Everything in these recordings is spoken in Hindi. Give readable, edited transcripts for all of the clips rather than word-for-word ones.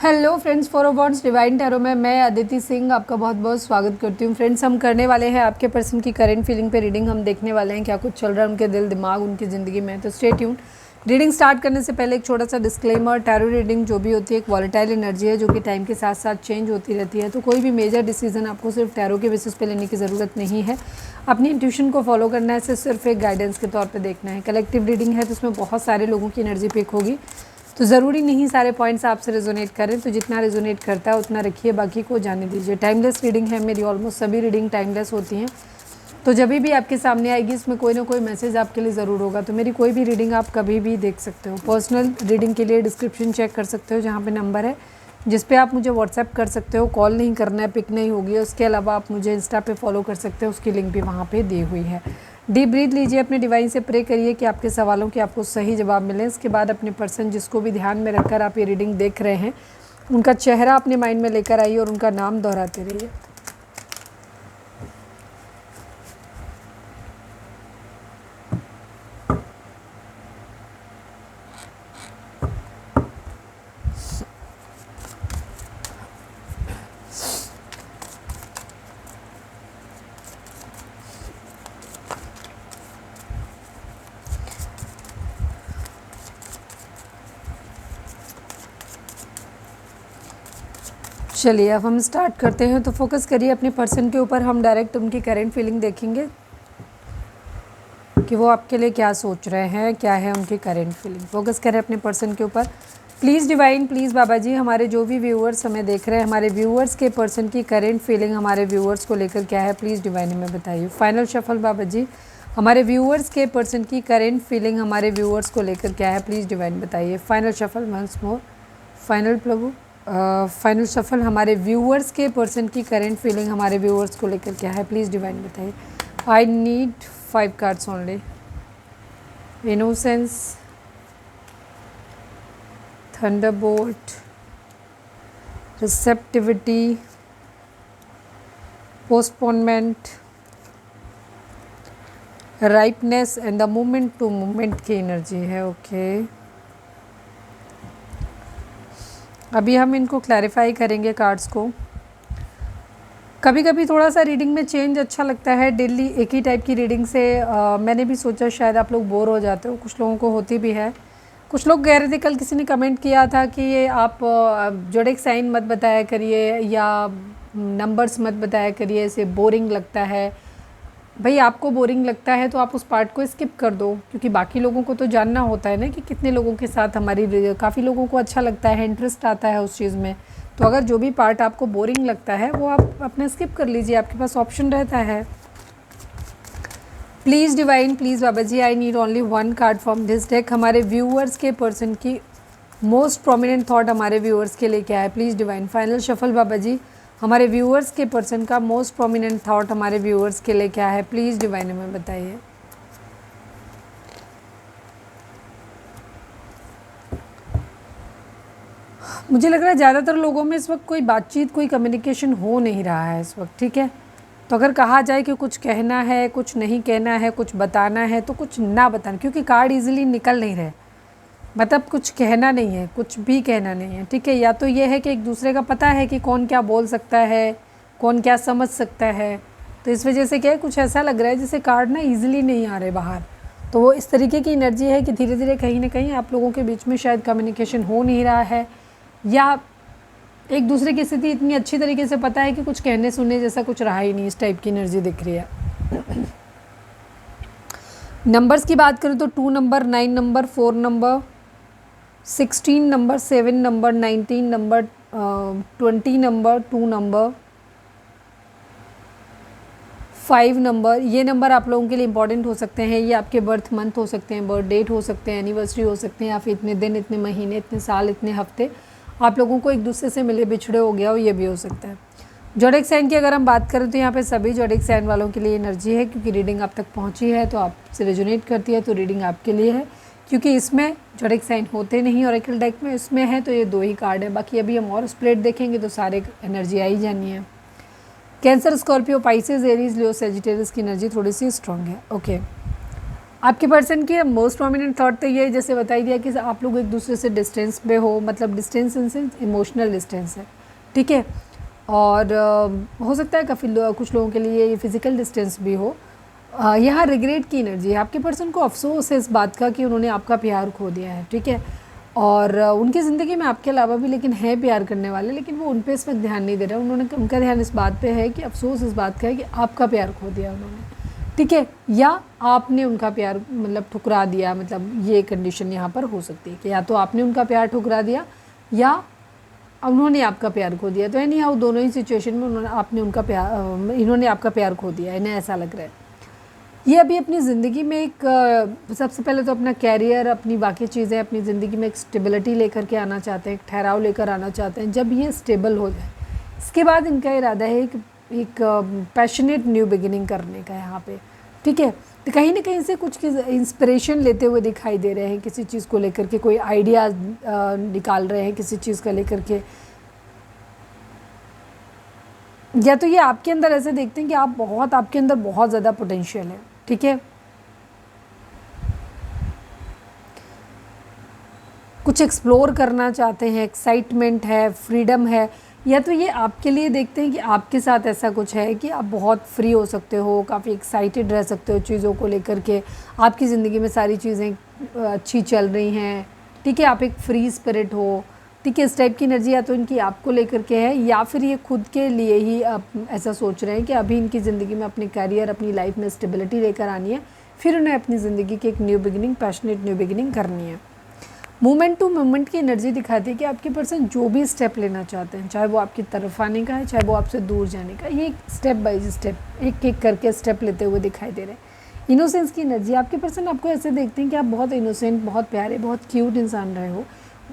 Hello friends, for awards divine tarot में मैं अदिति सिंह आपका बहुत बहुत स्वागत करती हूँ। फ्रेंड्स, हम करने वाले हैं आपके पर्सन की करंट फीलिंग पे रीडिंग। हम देखने वाले हैं क्या कुछ चल रहा है उनके दिल दिमाग उनकी ज़िंदगी में। तो स्टे ट्यून। रीडिंग स्टार्ट करने से पहले एक छोटा सा डिस्क्लेमर, टैरो रीडिंग जो भी होती है एक वॉलेटाइल एनर्जी है जो कि टाइम के साथ साथ चेंज होती रहती है। तो कोई भी मेजर डिसीजन आपको सिर्फ टैरो के बेसिस पे लेने की ज़रूरत नहीं है। अपनी इंट्यूशन को फॉलो करना है, सिर्फ एक गाइडेंस के तौर पर देखना है। कलेक्टिव रीडिंग है तो उसमें बहुत सारे लोगों की एनर्जी पिक होगी, तो ज़रूरी नहीं सारे पॉइंट्स आपसे रेजोनेट करें। तो जितना रेजोनेट करता है उतना रखिए, बाकी को जाने दीजिए। टाइमलेस रीडिंग है मेरी, ऑलमोस्ट सभी रीडिंग टाइमलेस होती हैं। तो जब भी आपके सामने आएगी इसमें कोई ना कोई मैसेज आपके लिए ज़रूर होगा। तो मेरी कोई भी रीडिंग आप कभी भी देख सकते हो। पर्सनल रीडिंग के लिए डिस्क्रिप्शन चेक कर सकते हो, जहाँ पे नंबर है जिस पे आप मुझे व्हाट्सएप कर सकते हो। कॉल नहीं करना है, पिक नहीं होगी। उसके अलावा आप मुझे इंस्टा पे फॉलो कर सकते हो, उसकी लिंक भी वहाँ पे दी हुई है। डीप ब्रीथ लीजिए, अपने डिवाइन से प्रे करिए कि आपके सवालों के आपको सही जवाब मिले। इसके बाद अपने पर्सन जिसको भी ध्यान में रखकर आप ये रीडिंग देख रहे हैं उनका चेहरा अपने माइंड में लेकर आइए और उनका नाम दोहराते रहिए। चलिए अब हम स्टार्ट करते हैं। तो फोकस करिए अपने पर्सन के ऊपर। हम डायरेक्ट उनकी करंट फीलिंग देखेंगे कि वो आपके लिए क्या सोच रहे हैं, क्या है उनकी करंट फीलिंग। फोकस करें अपने पर्सन के ऊपर। प्लीज़ डिवाइन, प्लीज़ बाबा जी, हमारे जो भी व्यूअर्स हमें देख रहे हैं, हमारे व्यूअर्स के पर्सन की करंट फीलिंग हमारे व्यूअर्स को लेकर क्या है, प्लीज़ डिवाइन हमें बताइए। फाइनल शफल बाबा जी, हमारे व्यूअर्स के पर्सन की करंट फीलिंग हमारे व्यूअर्स को लेकर क्या है, प्लीज़ डिवाइन बताइए। Final shuffle once more. Final प्रभु फाइनल शफल, हमारे व्यूअर्स के पर्सन की करंट फीलिंग हमारे व्यूअर्स को लेकर क्या है, प्लीज़ डिवाइन बताइए। I need 5 cards only. Innocence, thunderbolt, receptivity, postponement, ripeness and the movement to movement की एनर्जी है। ओके, अभी हम इनको क्लैरिफाई करेंगे कार्ड्स को। कभी कभी थोड़ा सा रीडिंग में चेंज अच्छा लगता है। डेली एक ही टाइप की रीडिंग से मैंने भी सोचा शायद आप लोग बोर हो जाते हो, कुछ लोगों को होती भी है। कुछ लोग कह रहे थे, कल किसी ने कमेंट किया था कि ये आप जोडिक साइन मत बताया करिए या नंबर्स मत बताया करिए, इसे बोरिंग लगता है। भाई आपको बोरिंग लगता है तो आप उस पार्ट को स्किप कर दो, क्योंकि बाकी लोगों को तो जानना होता है ना कि कितने लोगों के साथ हमारी, काफ़ी लोगों को अच्छा लगता है, इंटरेस्ट आता है उस चीज़ में। तो अगर जो भी पार्ट आपको बोरिंग लगता है वो आप अपने स्किप कर लीजिए, आपके पास ऑप्शन रहता है। Please divine, please Baba ji, I need only 1 card from this deck. हमारे व्यूअर्स के पर्सन की मोस्ट प्रोमिनेंट थॉट हमारे व्यूअर्स के लिए क्या है, please divine. Final shuffle Baba ji, हमारे व्यूअर्स के पर्सन का मोस्ट प्रोमिनेंट थॉट हमारे व्यूअर्स के लिए क्या है, प्लीज़ डिवाइन हमें बताइए। मुझे लग रहा है ज़्यादातर लोगों में इस वक्त कोई बातचीत, कोई कम्युनिकेशन हो नहीं रहा है इस वक्त, ठीक है। तो अगर कहा जाए कि कुछ कहना है, कुछ नहीं कहना है, कुछ बताना है, तो कुछ ना बताना, क्योंकि कार्ड इजीली निकल नहीं रहे। मतलब कुछ कहना नहीं है, कुछ भी कहना नहीं है, ठीक है। या तो ये है कि एक दूसरे का पता है कि कौन क्या बोल सकता है, कौन क्या समझ सकता है। तो इस वजह से क्या है, कुछ ऐसा लग रहा है जैसे कार्ड ना ईजिली नहीं आ रहे बाहर। तो वो इस तरीके की एनर्जी है कि धीरे धीरे कहीं ना कहीं आप लोगों के बीच में शायद कम्युनिकेशन हो नहीं रहा है, या एक दूसरे की स्थिति इतनी अच्छी तरीके से पता है कि कुछ कहने सुनने जैसा कुछ रहा ही नहीं। इस टाइप की एनर्जी दिख रही है। नंबर्स की बात करें तो 2 number, 9 number, 4 number, 16 number, 7 number, 19 number, 20 number, 2 number, 5 number. ये नंबर आप लोगों के लिए इंपॉर्टेंट हो सकते हैं। ये आपके बर्थ मंथ हो सकते हैं, बर्थ डेट हो सकते हैं, एनिवर्सरी हो सकते हैं, या फिर इतने दिन, इतने महीने, इतने साल, इतने हफ्ते आप लोगों को एक दूसरे से मिले बिछड़े हो गया हो, ये भी हो सकता है। जोडिक साइन की अगर हम बात करें तो यहाँ पे सभी जोडिक साइन वालों के लिए एनर्जी है, क्योंकि रीडिंग आप तक पहुँची है तो आपसे रेजोनेट करती है, तो रीडिंग आपके लिए है। क्योंकि इसमें जोडिक साइन होते नहीं ओरेकल डेक में, इसमें है तो ये 2 ही कार्ड है। बाकी अभी हम और स्प्लिट देखेंगे तो सारे एनर्जी आई जानी है। कैंसर, स्कॉर्पियो, पाइसेस, एरीज, लियो, सेजिटेरियस की एनर्जी थोड़ी सी स्ट्रांग है। ओके, आपके पर्सन की मोस्ट प्रोमिनेंट थॉट तो ये जैसे बता ही दिया कि आप लोग एक दूसरे से डिस्टेंस पे हो, मतलब distance in sense emotional distance है, ठीक है। और हो सकता है काफ़ी कुछ लोगों के लिए ये फिज़िकल डिस्टेंस भी हो। यहाँ रिग्रेट की एनर्जी है, आपके पर्सन को अफसोस है इस बात का कि उन्होंने आपका प्यार खो दिया है, ठीक है। और उनकी ज़िंदगी में आपके अलावा भी लेकिन है प्यार करने वाले, लेकिन वो उन पे इस वक्त ध्यान नहीं दे रहे। उनका ध्यान इस बात पे है कि अफसोस इस बात का है कि आपका प्यार खो दिया उन्होंने, ठीक है, या आपने उनका प्यार मतलब ठुकरा दिया। मतलब ये कंडीशन यहाँ पर हो सकती है कि या तो आपने उनका प्यार ठुकरा दिया या उन्होंने आपका प्यार खो दिया। तो एनी हाउ दोनों ही सिचुएशन में इन्होंने आपका प्यार खो दिया, इन्हें ऐसा लग रहा है। ये अभी अपनी ज़िंदगी में एक सबसे पहले तो अपना कैरियर, अपनी बाकी चीज़ें, अपनी ज़िंदगी में एक स्टेबिलिटी लेकर के आना चाहते हैं, एक ठहराव लेकर आना चाहते हैं। जब ये स्टेबल हो जाए इसके बाद इनका इरादा है एक पैशनेट न्यू बिगिनिंग करने का यहाँ पे, ठीक है। तो कहीं ना कहीं से कुछ इंस्पिरेशन लेते हुए दिखाई दे रहे हैं, किसी चीज़ को लेकर के कोई आइडिया निकाल रहे हैं किसी चीज़ का लेकर के। या तो ये आपके अंदर ऐसे देखते हैं कि आपके अंदर बहुत ज़्यादा पोटेंशियल है, ठीक है। कुछ एक्सप्लोर करना चाहते हैं, एक्साइटमेंट है, फ्रीडम है। या तो ये आपके लिए देखते हैं कि आपके साथ ऐसा कुछ है कि आप बहुत फ्री हो सकते हो, काफ़ी एक्साइटेड रह सकते हो चीज़ों को लेकर के, आपकी ज़िंदगी में सारी चीज़ें अच्छी चल रही हैं, ठीक है। आप एक फ्री स्पिरिट हो, ठीक है। इस टाइप की एनर्जी या तो इनकी आपको लेकर के है, या फिर ये खुद के लिए ही ऐसा सोच रहे हैं कि अभी इनकी ज़िंदगी में अपने करियर, अपनी लाइफ में स्टेबिलिटी लेकर आनी है, फिर उन्हें अपनी ज़िंदगी की एक new beginning, passionate new beginning करनी है। मोमेंट टू मोमेंट की एनर्जी दिखाती है कि आपके पर्सन जो भी स्टेप लेना चाहते हैं, चाहे वो आपकी तरफ आने का है, चाहे वो आपसे दूर जाने का, ये स्टेप बाय स्टेप, एक एक करके स्टेप लेते हुए दिखाई दे रहे हैं। इनोसेंस की एनर्जी, आपके पर्सन आपको ऐसे देखते हैं कि आप बहुत इनोसेंट, बहुत प्यारे, बहुत क्यूट इंसान रहे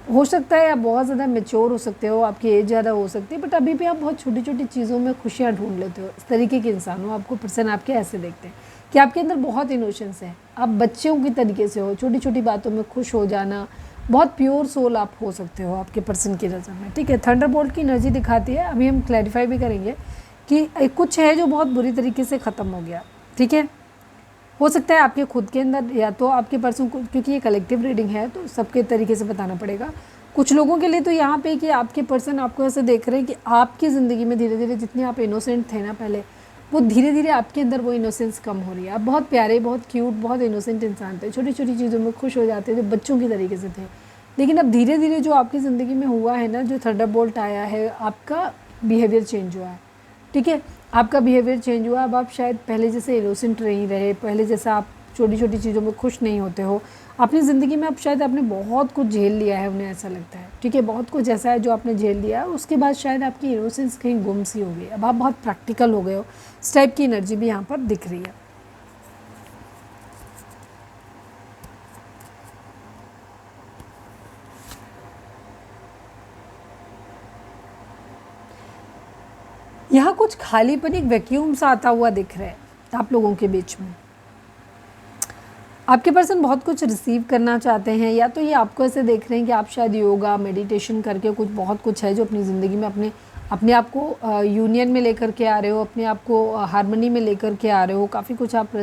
हो सकता है आप बहुत ज़्यादा मेच्योर हो सकते हो, आपकी एज ज़्यादा हो सकती है, बट अभी भी आप बहुत छोटी छोटी चीज़ों में खुशियाँ ढूंढ लेते हो। इस तरीके के इंसान हो आपको पर्सन आपके ऐसे देखते हैं कि आपके अंदर बहुत इनोसेंस है, आप बच्चों की तरीके से हो, छोटी छोटी बातों में खुश हो जाना, बहुत प्योर सोल आप हो सकते हो आपके पर्सन की नज़र में, ठीक है। थंडरबोल्ट की एनर्जी दिखाती है, अभी हम क्लैरिफाई भी करेंगे कि कुछ है जो बहुत बुरी तरीके से ख़त्म हो गया, ठीक है। हो सकता है आपके खुद के अंदर, या तो आपके पर्सन को, क्योंकि ये कलेक्टिव रीडिंग है तो सबके तरीके से बताना पड़ेगा। कुछ लोगों के लिए तो यहाँ पे कि आपके पर्सन आपको ऐसे देख रहे हैं कि आपकी ज़िंदगी में धीरे धीरे जितने आप इनोसेंट थे ना पहले, वो धीरे धीरे आपके अंदर वो इनोसेंस कम हो रही है। आप बहुत प्यारे, बहुत क्यूट, बहुत इनोसेंट इंसान थे, छोटी छोटी चीज़ों में खुश हो जाते थे, बच्चों की तरीके से थे। लेकिन अब धीरे धीरे जो आपकी ज़िंदगी में हुआ है ना, जो थंडरबोल्ट आया है, आपका बिहेवियर चेंज हुआ है, ठीक है। आपका बिहेवियर चेंज हुआ, अब आप शायद पहले जैसे इनोसेंट नहीं रहे, पहले जैसा आप छोटी छोटी चीज़ों में खुश नहीं होते हो अपनी ज़िंदगी में। अब शायद आपने बहुत कुछ झेल लिया है, उन्हें ऐसा लगता है, ठीक है। बहुत कुछ ऐसा है जो आपने झेल लिया है, उसके बाद शायद आपकी इनोसेंस कहीं गुम सी हो गई, अब आप बहुत प्रैक्टिकल हो गए हो। इस टाइप की एनर्जी भी यहाँ पर दिख रही है। यहाँ कुछ खालीपन, एक वैक्यूम सा आता हुआ दिख रहा है आप लोगों के बीच में। आपके पर्सन बहुत कुछ रिसीव करना चाहते हैं, या तो ये आपको ऐसे देख रहे हैं कि आप शायद योगा, मेडिटेशन करके बहुत कुछ है जो अपनी ज़िंदगी में अपने आप को यूनियन में लेकर के आ रहे हो, अपने आप को हारमोनी में लेकर के आ रहे हो। काफ़ी कुछ आप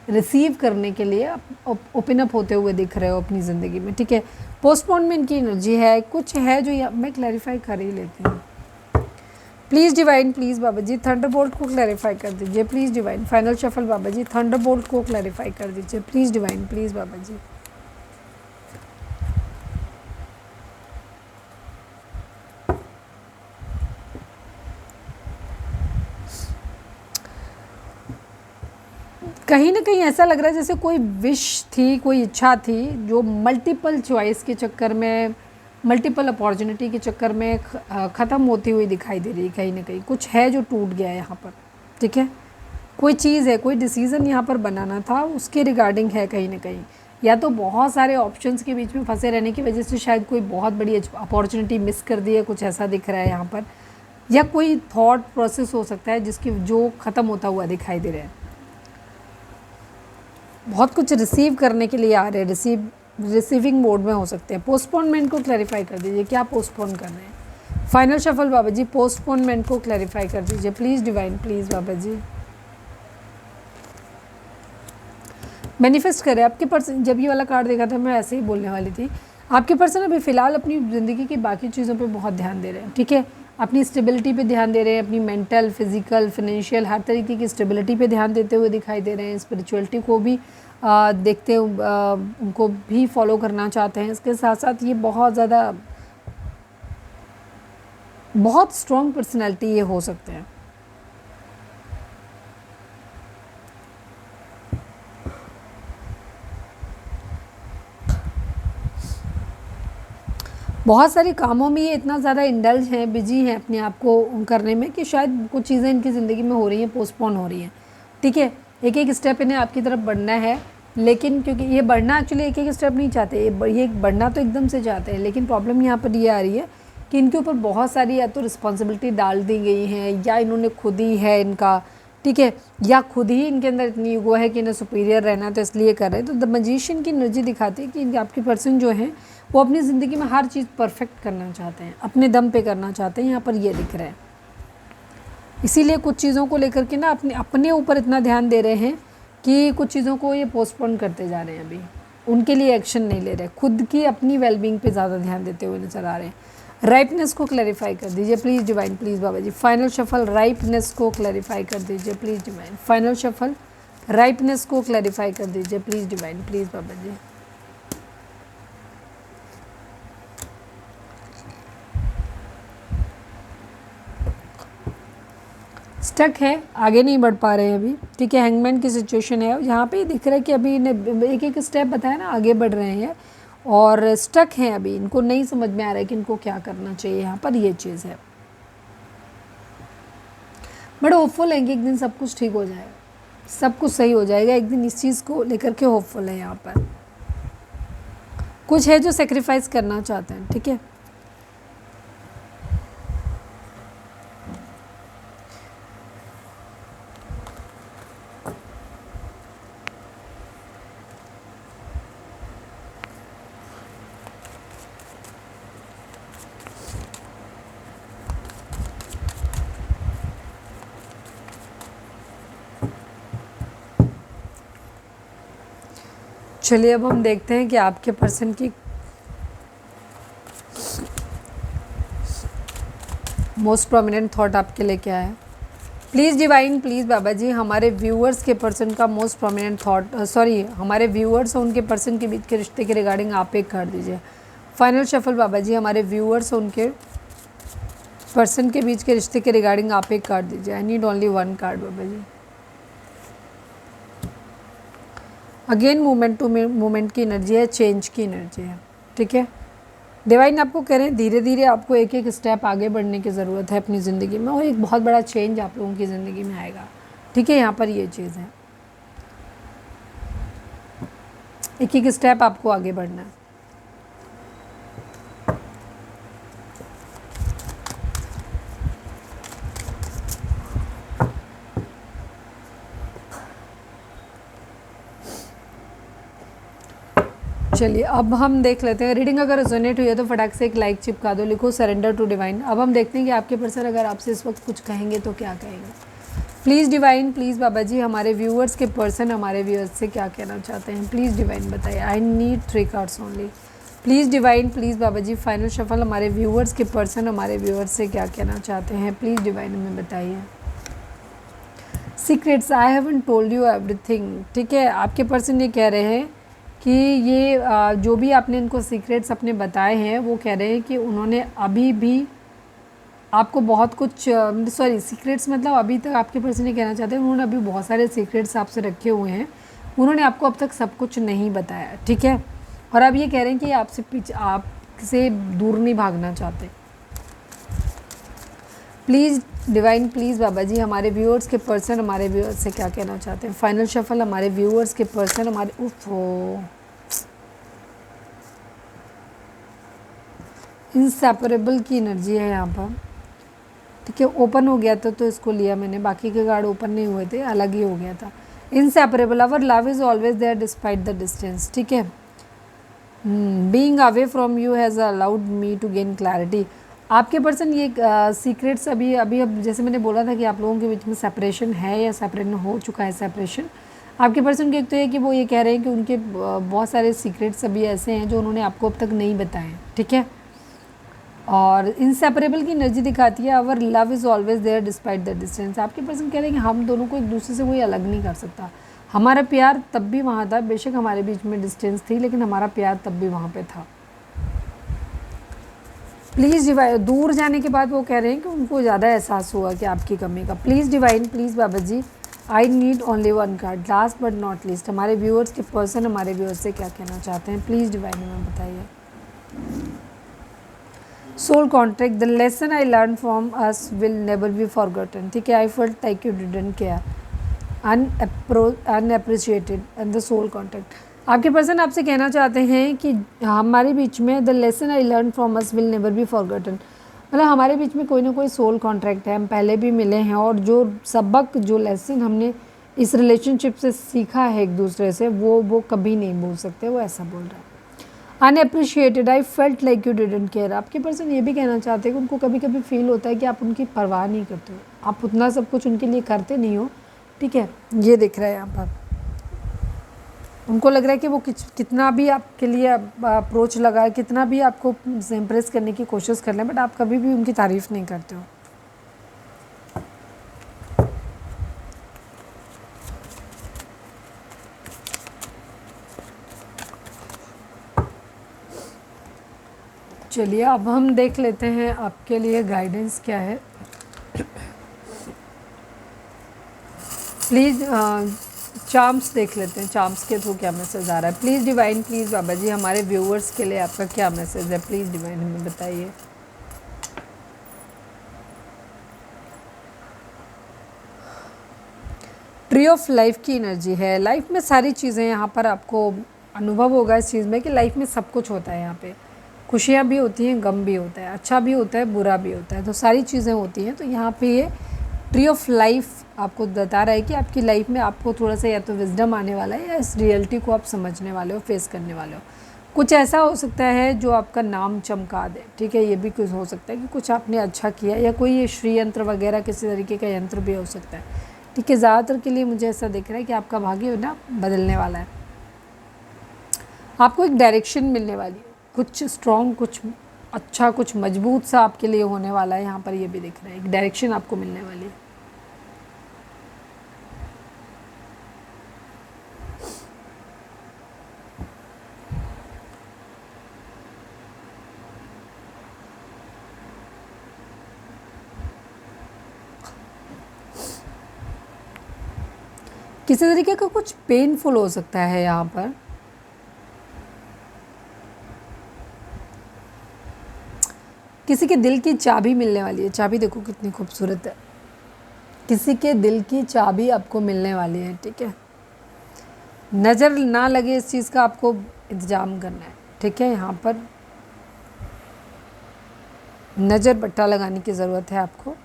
रिसीव करने के लिए ओपन अप होते हुए दिख रहे हो अपनी ज़िंदगी में, ठीक है। पोस्टपोनमेंट की एनर्जी है, कुछ है जो मैं क्लैरिफाई कर ही लेती हूँ। Please divine, please Baba ji thunderbolt को क्लैरिफाई कर दीजिए, please divine. Final shuffle Baba ji, thunderbolt को क्लैरिफाई कर दीजिए, प्लीज़ डिवाइन, प्लीज़ बाबा जी। कहीं ना कहीं ऐसा लग रहा है जैसे कोई विश थी, कोई इच्छा थी जो मल्टीपल चॉइस के चक्कर में, मल्टीपल अपॉर्चुनिटी के चक्कर में ख़त्म होती हुई दिखाई दे रही है। कहीं ना कहीं कुछ है जो टूट गया है यहाँ पर, ठीक है। कोई चीज़ है, कोई डिसीज़न यहाँ पर बनाना था, उसके रिगार्डिंग है कहीं ना कहीं। या तो बहुत सारे ऑप्शंस के बीच में फंसे रहने की वजह से शायद कोई बहुत बड़ी अपॉर्चुनिटी मिस कर दी है, कुछ ऐसा दिख रहा है यहाँ पर। या कोई थॉट प्रोसेस हो सकता है जो ख़त्म होता हुआ दिखाई दे रहा है। बहुत कुछ रिसीव करने के लिए आ रहे हैं, रिसीविंग मोड में हो सकते हैं। पोस्टपोनमेंट को क्लैरिफाई कर दीजिए, क्या पोस्टपोन कर रहे हैं। Final shuffle Baba ji, postponement को क्लैरिफाई कर दीजिए, please divine, please Baba ji. Manifest करें। आपके पर्सन, जब ये वाला कार्ड देखा था मैं ऐसे ही बोलने वाली थी, आपके पर्सन अभी फ़िलहाल अपनी ज़िंदगी की बाकी चीज़ों पे बहुत ध्यान दे रहे हैं, ठीक है। अपनी स्टेबिलिटी पे ध्यान दे रहे हैं, अपनी मेंटल, फिजिकल, फाइनेंशियल हर तरीके की स्टेबिलिटी पे ध्यान देते हुए दिखाई दे रहे हैं। स्पिरिचुअलिटी को भी देखते उनको भी फॉलो करना चाहते हैं। इसके साथ साथ ये बहुत ज़्यादा बहुत स्ट्रॉन्ग पर्सनैलिटी ये हो सकते हैं। बहुत सारे कामों में ये इतना ज़्यादा इंडल्ज हैं, बिजी हैं अपने आप को करने में, कि शायद कुछ चीज़ें इनकी ज़िंदगी में हो रही हैं, पोस्टपोन हो रही हैं, ठीक है। एक एक स्टेप इन्हें आपकी तरफ बढ़ना है, लेकिन क्योंकि ये बढ़ना एक्चुअली एक एक स्टेप नहीं चाहते, ये बढ़ना तो एकदम से चाहते हैं, लेकिन प्रॉब्लम यहाँ पर ये आ रही है कि इनके ऊपर बहुत सारी या तो रिस्पॉन्सिबिलिटी डाल दी गई हैं, या इन्होंने खुद ही है इनका, ठीक है, या खुद ही इनके अंदर इतनी ईगो है कि इन्हें सुपीरियर रहना, तो इसलिए कर रहे हैं। तो द मैजिशियन की एनर्जी दिखाती है कि आपके पर्सन जो हैं वो अपनी ज़िंदगी में हर चीज़ परफेक्ट करना चाहते हैं, अपने दम पे करना चाहते हैं, यहाँ पर ये दिख रहा है। इसीलिए कुछ चीज़ों को लेकर के ना अपने ऊपर इतना ध्यान दे रहे हैं कि कुछ चीज़ों को ये पोस्टपोन करते जा रहे हैं, अभी उनके लिए एक्शन नहीं ले रहे, खुद की अपनी वेलबींग पे ज़्यादा ध्यान देते हुए नजर आ रहे हैं। राइपनेस को क्लैरिफाई कर दीजिए please divine, please Baba ji. Final shuffle ripeness को क्लैरिफाई कर दीजिए please divine. Final shuffle ripeness को क्लैरिफाई कर दीजिए please divine, please Baba ji. Stuck है, आगे नहीं बढ़ पा रहे हैं अभी, ठीक है। हैंगमैन की सिचुएशन है, यहाँ पे दिख रहा है कि अभी इन्हें एक एक स्टेप बताया ना, आगे बढ़ रहे हैं और स्टक हैं अभी, इनको नहीं समझ में आ रहा है कि इनको क्या करना चाहिए, यहाँ पर ये चीज़ है। बड़े होपफुल हैं कि एक दिन सब कुछ ठीक हो जाएगा, सब कुछ सही हो जाएगा एक दिन, इस चीज़ को लेकर के होपफुल है। यहाँ पर कुछ है जो सेक्रीफाइस करना चाहते हैं, ठीक है। चलिए अब हम देखते हैं कि आपके पर्सन की मोस्ट प्रोमिनेंट थॉट आपके लिए क्या है। प्लीज़ डिवाइन, प्लीज़ बाबा जी, हमारे व्यूअर्स के पर्सन का मोस्ट प्रोमिनेंट थॉट, सॉरी हमारे व्यूअर्स और उनके पर्सन के बीच के रिश्ते के रिगार्डिंग आप एक कार्ड दीजिए। फाइनल शफल बाबा जी, हमारे व्यूअर्स और उनके पर्सन के बीच के रिश्ते के रिगार्डिंग आप एक कार्ड दीजिए। I need only one card Baba ji. Again moment to moment की एनर्जी है, चेंज की एनर्जी है, ठीक है। डिवाइन आपको कह रहे हैं धीरे धीरे आपको एक एक स्टेप आगे बढ़ने की ज़रूरत है अपनी ज़िंदगी में, और एक बहुत बड़ा चेंज आप लोगों की ज़िंदगी में आएगा, ठीक है। यहाँ पर ये चीज़ है, एक एक स्टेप आपको आगे बढ़ना है। चलिए अब हम देख लेते हैं, रीडिंग अगर रेजोनेट हुई है तो फटाक से एक लाइक चिपका दो, लिखो सरेंडर टू डिवाइन। अब हम देखते हैं कि आपके पर्सन अगर आपसे इस वक्त कुछ कहेंगे तो क्या कहेंगे। प्लीज़ डिवाइन, प्लीज़ बाबा जी, हमारे व्यूअर्स के पर्सन हमारे व्यूअर्स से क्या कहना चाहते हैं, प्लीज़ डिवाइन बताइए। I need 3 cards only, please divine, please Baba ji. Final shuffle हमारे व्यूअर्स के पर्सन हमारे व्यूअर्स से क्या कहना चाहते हैं, प्लीज़ डिवाइन हमें बताइए। Secrets, I haven't told you everything, ठीक है। आपके पर्सन ये कह रहे हैं कि ये जो भी आपने इनको सीक्रेट्स अपने बताए हैं, वो कह रहे हैं कि उन्होंने अभी भी आपको बहुत कुछ, सॉरी सीक्रेट्स मतलब अभी तक आपके पर्सन ये कहना चाहते हैं उन्होंने अभी बहुत सारे सीक्रेट्स आपसे रखे हुए हैं, उन्होंने आपको अब तक सब कुछ नहीं बताया, ठीक है। और अब ये कह रहे हैं कि आपसे दूर नहीं भागना चाहते। प्लीज़ डिवाइन, प्लीज़ बाबा जी, हमारे व्यूअर्स के पर्सन हमारे व्यूअर्स से क्या कहना चाहते हैं। फाइनल शफल हमारे व्यूअर्स के पर्सन हमारे इनसेपरेबल की एनर्जी है यहाँ पर, ठीक है। ओपन हो गया था तो इसको लिया मैंने, बाकी के कार्ड ओपन नहीं हुए थे, अलग ही हो गया था। Inseparable, our love is always there despite the distance, ठीक है। Being away from you has allowed me to gain clarity. आपके पर्सन ये सीक्रेट्स अभी अब जैसे मैंने बोला था कि आप लोगों के बीच में सेपरेशन है या सेपरेशन हो चुका है, सेपरेशन आपके पर्सन के एक तो ये कि वो ये कह रहे हैं कि उनके बहुत सारे सीक्रेट्स अभी ऐसे हैं जो उन्होंने आपको अब तक नहीं बताए, ठीक है। और इनसेपरेबल की एनर्जी दिखाती है, our love is always there despite the distance. आपके पर्सन कह रहे हैं कि हम दोनों को एक दूसरे से कोई अलग नहीं कर सकता, हमारा प्यार तब भी वहाँ था, बेशक हमारे बीच में डिस्टेंस थी लेकिन हमारा प्यार तब भी वहाँ पे था। प्लीज़ डिवाइन, दूर जाने के बाद वो कह रहे हैं कि उनको ज़्यादा एहसास हुआ कि आपकी कमी का। Please divine, please Baba ji, I need only one card. Last but not least, हमारे व्यूअर्स के पर्सन हमारे व्यूअर्स से क्या कहना चाहते हैं, प्लीज़ डिवाइन हमें बताइए। Soul contract, the lesson I learn from us will never be forgotten, ठीक है। I felt like you didn't care, unappreciated and the soul contract. आपके पर्सन आपसे कहना चाहते हैं कि हमारे बीच में the lesson I learn from us will never be forgotten, मतलब हमारे बीच में कोई ना कोई सोल कॉन्ट्रैक्ट है, हम पहले भी मिले हैं और जो सबक, जो लेसन हमने इस रिलेशनशिप से सीखा है एक दूसरे से, वो कभी नहीं भूल सकते, वो ऐसा बोल रहा है। Unappreciated, I felt like you didn't care. आपके पर्सन ये भी कहना चाहते हैं कि उनको कभी कभी फील होता है कि आप उनकी परवाह नहीं करते हो, आप उतना सब कुछ उनके लिए करते नहीं हो, ठीक है, ये दिख रहा है यहाँ पर। उनको लग रहा है कि वो कितना भी आपके लिए अप्रोच लगाए, कितना भी आपको इम्प्रेस करने की कोशिश कर लें, बट आप कभी भी उनकी तारीफ़ नहीं करते हो। चलिए अब हम देख लेते हैं आपके लिए गाइडेंस क्या है। प्लीज़ चार्म्स देख लेते हैं, चार्म्स के थ्रू क्या मैसेज आ रहा है। प्लीज़ डिवाइन, प्लीज़ बाबा जी, हमारे व्यूअर्स के लिए आपका क्या मैसेज है, प्लीज़ डिवाइन हमें बताइए। ट्री ऑफ लाइफ की एनर्जी है। लाइफ में सारी चीज़ें, यहाँ पर आपको अनुभव होगा इस चीज़ में कि लाइफ में सब कुछ होता है। यहाँ पे खुशियाँ भी होती हैं, गम भी होता है, अच्छा भी होता है, बुरा भी होता है, तो सारी चीज़ें होती हैं। तो यहाँ पे ये ट्री ऑफ लाइफ आपको बता रहा है कि आपकी लाइफ में आपको थोड़ा सा या तो विजडम आने वाला है या इस रियलिटी को आप समझने वाले हो, फेस करने वाले हो। कुछ ऐसा हो सकता है जो आपका नाम चमका दे, ठीक है, ये भी कुछ हो सकता है कि कुछ आपने अच्छा किया, या कोई ये श्री यंत्र वगैरह किसी तरीके का यंत्र भी हो सकता है, ठीक है। ज़्यादातर के लिए मुझे ऐसा दिख रहा है कि आपका भाग्य ना बदलने वाला है, आपको एक डायरेक्शन मिलने वाली है, कुछ स्ट्रॉन्ग, कुछ अच्छा, कुछ मजबूत सा आपके लिए होने वाला है। यहाँ पर ये भी दिख रहा है, एक डायरेक्शन आपको मिलने वाली है। किसी तरीके का कुछ पेनफुल हो सकता है यहाँ पर, किसी के दिल की चाबी मिलने वाली है। चाबी देखो कितनी खूबसूरत है, किसी के दिल की चाबी आपको मिलने वाली है, ठीक है। नज़र ना लगे इस चीज़ का आपको इंतज़ाम करना है, ठीक है। यहाँ पर नज़र बट्टा लगाने की ज़रूरत है आपको,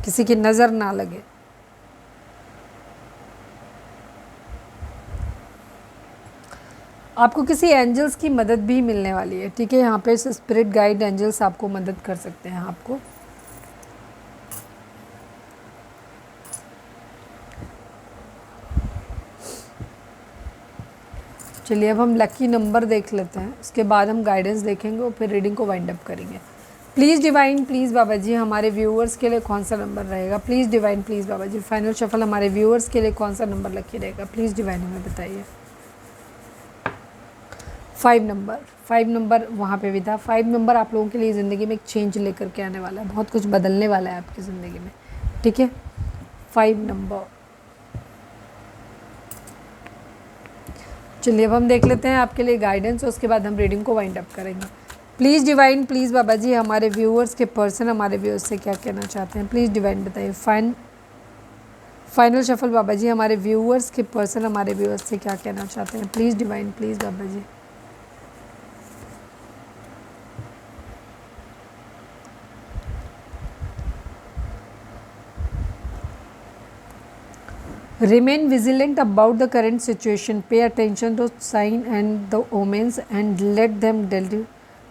किसी की नज़र ना लगे। आपको किसी एंजल्स की मदद भी मिलने वाली है, ठीक है। यहाँ पे स्पिरिट गाइड एंजल्स आपको मदद कर सकते हैं आपको। चलिए अब हम लकी नंबर देख लेते हैं, उसके बाद हम गाइडेंस देखेंगे और फिर रीडिंग को वाइंड अप करेंगे। प्लीज़ डिवाइन, प्लीज़ बाबा जी, हमारे व्यूअर्स के लिए कौन सा नंबर रहेगा। Please divine, please Baba ji, final shuffle हमारे व्यूअर्स के लिए कौन सा नंबर लकी रहेगा, प्लीज़ डिवाइन हमें बताइए। 5 नंबर वहाँ पे भी था। 5 नंबर आप लोगों के लिए ज़िंदगी में एक चेंज लेकर के आने वाला है, बहुत कुछ बदलने वाला है आपकी ज़िंदगी में, ठीक है। 5 नंबर। चलिए अब हम देख लेते हैं आपके लिए गाइडेंस और उसके बाद हम रीडिंग को वाइंड अप करेंगे। प्लीज़ डिवाइन, प्लीज़ बाबा जी, हमारे व्यूअर्स के पर्सन हमारे व्यूअर्स से क्या कहना चाहते हैं, प्लीज़ डिवाइन बताइए। फाइनल शफल बाबा जी, हमारे व्यूअर्स के पर्सन हमारे व्यूअर्स से क्या कहना चाहते हैं, please divine, please Baba ji. Remain vigilant about the current situation. Pay attention to sign and the omens and let them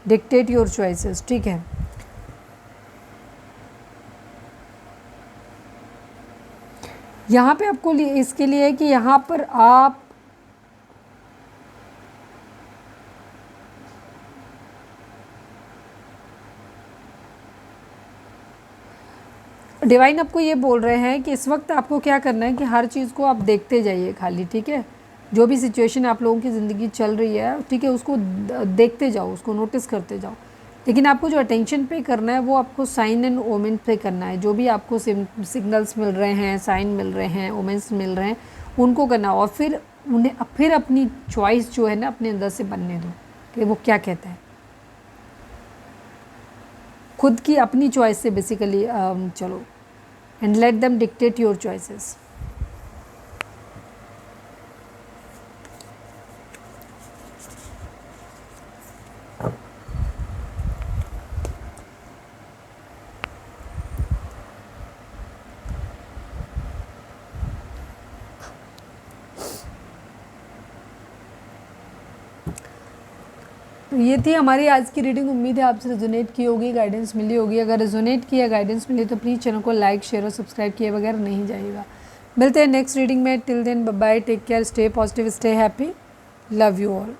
dictate your choices. ठीक है। यहाँ पे आपको इसके लिए है कि यहाँ पर आप डिवाइन आपको ये बोल रहे हैं कि इस वक्त आपको क्या करना है कि हर चीज़ को आप देखते जाइए खाली, ठीक है। जो भी सिचुएशन आप लोगों की ज़िंदगी चल रही है, ठीक है, उसको देखते जाओ, उसको नोटिस करते जाओ। लेकिन आपको जो अटेंशन पे करना है वो आपको साइन एंड ओमेन पे करना है। जो भी आपको सिग्नल्स मिल रहे हैं, साइन मिल रहे हैं, ओमेंस मिल रहे हैं, उनको करना, और फिर अपनी चॉइस जो है ना अपने अंदर से बनने दो कि वो क्या कहता है। खुद की अपनी चॉइस से बेसिकली चलो, and let them dictate your choices. तो ये थी हमारी आज की रीडिंग। उम्मीद है आपसे रेजोनेट की होगी, गाइडेंस मिली होगी। अगर रेजोनेट किया, गाइडेंस मिली तो प्लीज़ चैनल को लाइक, शेयर और सब्सक्राइब किए बगैर नहीं जाइएगा। मिलते हैं नेक्स्ट रीडिंग में। Till then bye bye, take care, stay positive, stay happy, love you all.